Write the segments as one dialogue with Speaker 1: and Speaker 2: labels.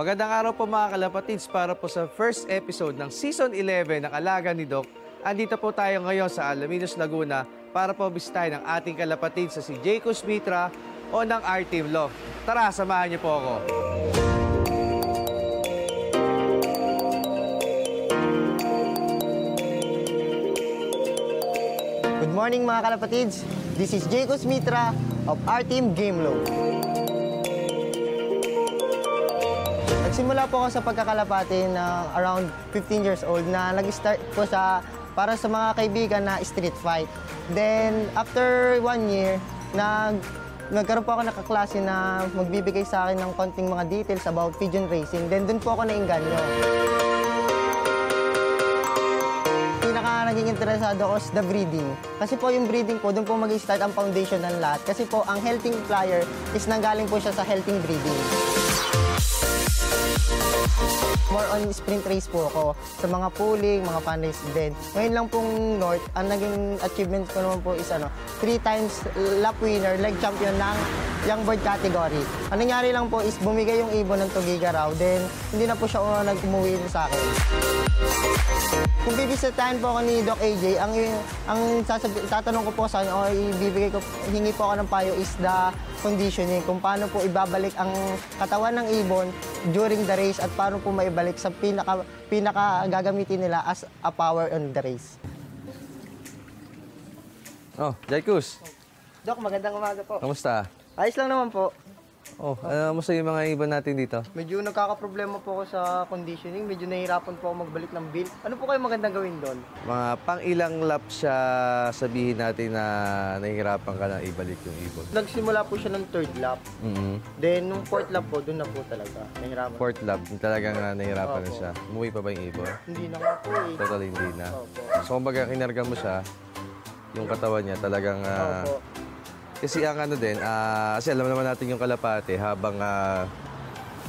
Speaker 1: Magandang araw po mga kalapatids para po sa first episode ng Season 11 ng Alaga ni Doc. Andito po tayo ngayon sa Alaminos, Laguna para po bisitahin ang ating kalapatids sa si Jaycus Mitra o ng R-Team Law. Tara, samahan niyo po ako.
Speaker 2: Good morning mga kalapatids. This is Jaycus Mitra of R-Team Game Law. Nagsimula po ako sa pagkakalapati na around 15 years old na nag-start po para sa mga kaibigan na street fight. Then, after 1 year, nagkaroon po ako ng kaklase na magbibigay sa akin ng konting mga details about pigeon racing. Then, dun po ako nainganyo. Naging interesado ako sa the breeding. Kasi po yung breeding po, doon po mag-start ang foundation ng lahat. Kasi po, ang healthy flyer is nanggaling po siya sa healthy breeding. More on sprint race po ako sa mga pooling, mga fan race din. Ngayon lang pong North, ang naging achievement ko naman po is 3 times lap winner, leg champion ng young bird category. Ang nangyari lang po is bumigay yung ibon ng Tugiga raw, then hindi na po siya nag-umuwi sa akin. Kung bibisitahin po ako ni Doc AJ, ang tatanong ko po sa kanya o hingi po ako ng payo is the conditioning. Kung paano po ibabalik ang katawan ng ibon during the race at paano po maibalik sa pinaka gagamitin nila as a power on the race.
Speaker 1: Oh, Jaycus.
Speaker 2: Doc, magandang umaga po.
Speaker 1: Kamusta?
Speaker 2: Ayos lang naman po.
Speaker 1: Oh, kamusta yung mga ibon natin dito?
Speaker 2: Medyo nagkakaproblema po ako sa conditioning. Medyo nahihirapan po ako magbalik ng build. Ano po kayo magandang gawin doon?
Speaker 1: Mga pang ilang lap siya sabihin natin na nahihirapan ka na ibalik yung ibon?
Speaker 2: Nagsimula po siya ng 3rd lap. Then, nung 4th lap po, doon na po talaga. Nahihirapan.
Speaker 1: 4th lap, talagang nahihirapan na siya. Umuwi pa ba yung ibon?
Speaker 2: Hindi na nga po eh.
Speaker 1: Totally hindi na.
Speaker 2: Opo.
Speaker 1: So, kumbaga kinarga mo siya, yung katawan niya talagang...
Speaker 2: Opo.
Speaker 1: Kasi ang kasi alam naman natin yung kalapate habang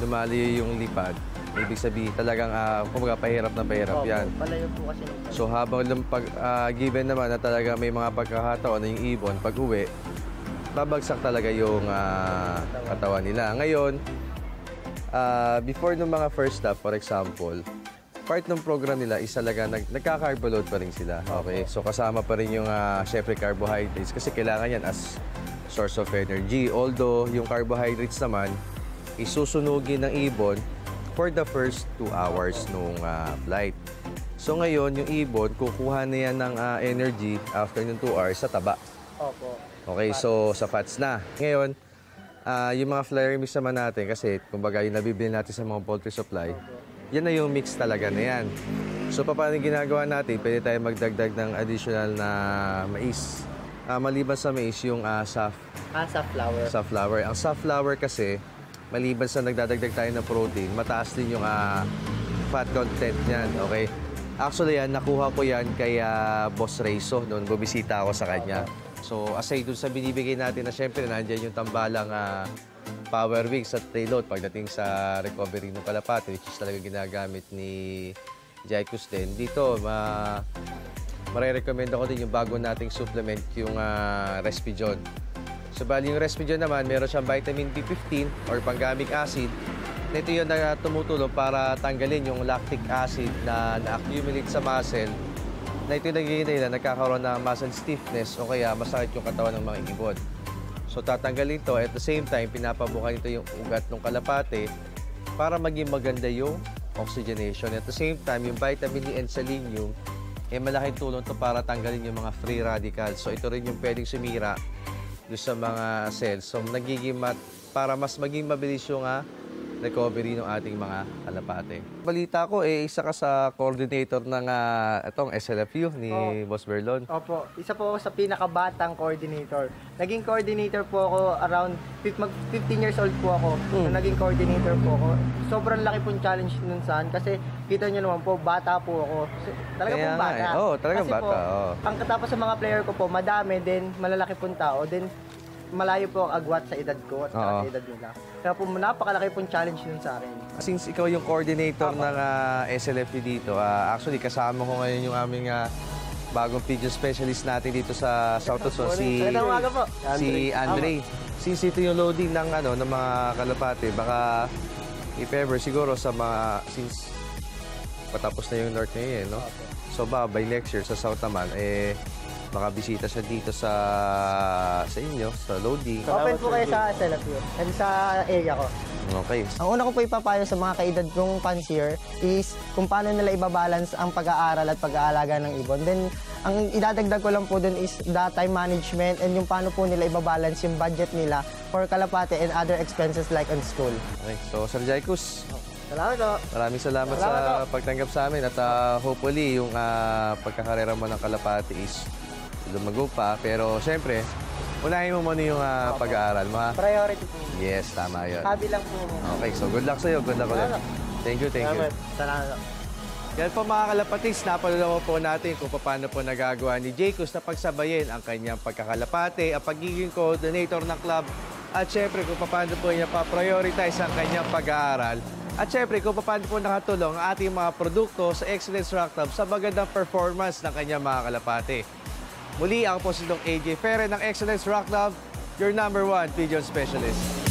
Speaker 1: lumali yung lipad, ibig sabihin talagang kumbaga pahirap na pahirap yan.
Speaker 2: Palayo po kasi nung
Speaker 1: So habang given naman na talaga may mga pagkakataon na yung ibon pag uwi, babagsak talaga yung katawan nila. Ngayon, before nung mga first stop, for example, part ng program nila is talaga nagka-carbo load pa rin sila. Okay? So kasama pa rin yung syempre carbohydrates kasi kailangan yan as source of energy. Although yung carbohydrates naman isusunugin ng ibon for the first 2 hours nung flight. So ngayon yung ibon kukuha na yan ng energy after ng 2 hours sa taba.
Speaker 2: Opo.
Speaker 1: Okay, so sa fats na. Ngayon, yung mga flyer mix naman natin kasi kumbaga yung nabibili natin sa mga poultry supply, yan na yung mix talaga na yan. So, paano ginagawa natin? Pwede tayo magdagdag ng additional na mais. Maliban sa mais, yung
Speaker 2: safflower.
Speaker 1: Safflower. Ang safflower kasi, maliban sa nagdadagdag tayo ng protein, mataas din yung fat content niyan. Okay? Actually, nakuha ko yan kay Boss Rayso noon bumisita ako sa kanya. So, aside dun sa binibigay natin na syempre, nandiyan yung tambalang power wings at payload pagdating sa recovery ng kalapate, which is talaga ginagamit ni Jaycus din. Dito, marirecommend ako din yung bago nating supplement, yung Respijon. So, bali yung Respijon naman, meron siyang vitamin B15 or panggamic acid. Ito yun na tumutulong para tanggalin yung lactic acid na na-accumulate sa muscle. Na ito yung nagiging nila, nagkakaroon ng muscle stiffness o kaya masakit yung katawan ng mga ibon. So, tatanggalin ito. At the same time, pinapabukan ito yung ugat ng kalapate para maging maganda yung oxygenation. At the same time, yung vitamin E and selenium, malaking tulong to para tanggalin yung mga free radicals. So, ito rin yung pwedeng sumira doon sa mga cells. So, para mas maging mabilis yung recovery ng ating mga kalapate. Balita ko, isa ka sa coordinator ng itong SLFU ni Boss Berlon.
Speaker 2: Opo, isa po ako sa pinakabatang coordinator. Naging coordinator po ako around 15 years old po ako na naging coordinator po ako. Sobrang laki pong challenge nun saan kasi kita nyo naman po, bata po ako. Talaga pong bata.
Speaker 1: Oo, talagang
Speaker 2: kasi
Speaker 1: bata.
Speaker 2: Po, ang katapos sa mga player ko po, madami din, malalaki pong tao. Then, malayo po ang agwat sa edad ko at sa edad nila. Kaya po napakalaki pong challenge nun sa akin.
Speaker 1: Since ikaw yung coordinator ng SLFU dito, actually kasama ko ngayon yung aming bagong pigeon specialist natin dito sa South Luzon, si Andre. Since ito yung loading ng mga kalapate, baka if ever, siguro sa mga, since patapos na yung North ngayon, no? So by next year, sa South naman, makabisita siya dito sa inyo, sa loading.
Speaker 2: Open po kayo sa LFU and sa area ko.
Speaker 1: Okay.
Speaker 2: Ang una ko po ipapayo sa mga kaedad kong fancier is kung paano nila ibabalance ang pag-aaral at pag-aalaga ng ibon. Then, ang idadagdag ko lang po dun is the time management and yung paano po nila ibabalance yung budget nila for kalapate and other expenses like on school.
Speaker 1: Okay. So, Sir Jaikus,
Speaker 2: Salamat po.
Speaker 1: maraming salamat sa pagtanggap sa amin at hopefully yung pagkakarera mo ng kalapati is lumago pa. Pero siyempre, unahin mo muna yung pag-aaral mo, ha?
Speaker 2: Priority po.
Speaker 1: Yes, tama yun.
Speaker 2: Hobby lang po.
Speaker 1: Okay, so good luck sa'yo. Good luck ulit. Thank you, thank you.
Speaker 2: Salamat.
Speaker 1: Yan po mga kalapatis, napalalaman po natin kung paano po nagagawa ni Jaycus na pagsabayin ang kanyang pagkakalapate, ang pagiging coordinator ng club, at syempre kung paano po niya pa-prioritize ang kanyang pag-aaral. At syempre kung paano po nakatulong ang ating mga produkto sa Excellence Rock Club sa magandang performance ng kanyang mga kalapate. Muli, ako po si Dong AJ Ferre ng Excellence Rock Club, your #1 pigeon specialist.